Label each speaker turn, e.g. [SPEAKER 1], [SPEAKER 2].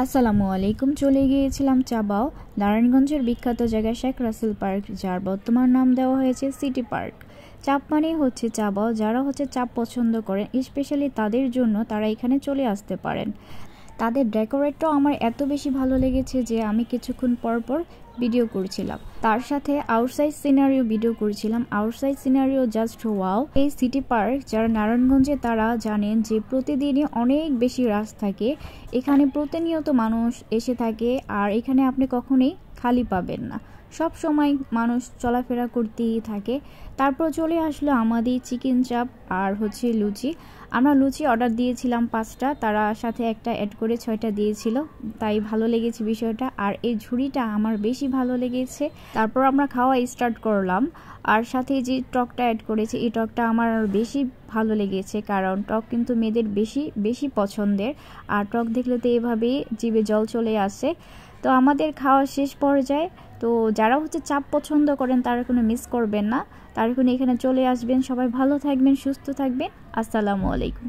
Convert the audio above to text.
[SPEAKER 1] আসসালামু আলাইকুম। চলে গিয়েছিলাম চাবাও, নারায়ণগঞ্জের বিখ্যাত জায়গা শেখ রাসেল পার্ক, যার বর্তমান নাম দেওয়া হয়েছে সিটি পার্ক। চাপ মানেই হচ্ছে চাবাও। যারা চাপ পছন্দ করেন, স্পেশালি তাদের জন্য তারা এখানে চলে আসতে পারেন। তাদের ডেকোরেটটাও আমার এত বেশি ভালো লেগেছে যে আমি কিছুক্ষণ পর ভিডিও করছিলাম, তার সাথে আউটসাইড সিনারিও ভিডিও করছিলাম। Outside scenario just wow. এই সিটি পার্ক যারা নারায়ণগঞ্জে তারা জানেন যে প্রতিদিনই অনেক বেশি রাশ থাকে, এখানে প্রতিনিয়ত মানুষ এসে থাকে, আর এখানে আপনি কখনোই খালি পাবেন না, সব সময় মানুষ চলাফেরা করতেই থাকে। তারপর চলে আসলো আমাদের চিকেন চাপ আর লুচি। আমরা লুচি অর্ডার দিয়েছিলাম 5টা, তারা সাথে একটা অ্যাড করে 6টা দিয়েছিল, তাই ভালো লেগেছে বিষয়টা। আর এই ঝুড়িটা আমার বেশি ভালো লেগেছে। তারপর আমরা খাওয়া স্টার্ট করলাম, আর সাথে যে টকটা অ্যাড করেছে, এই টকটা আমার বেশি ভালো লেগেছে, কারণ টক কিন্তু মেয়েদের বেশি পছন্দের। আর টক দেখলে তো এভাবেই জিভে জল চলে আসে। তো আমাদের খাওয়া শেষ পর্যায়ে। তো যারা চাপ পছন্দ করেন তারা কোনো মিস করবেন না, তারা কোনো এখানে চলে আসবেন। সবাই ভালো থাকবেন, সুস্থ থাকবেন। আসসালামু আলাইকুম।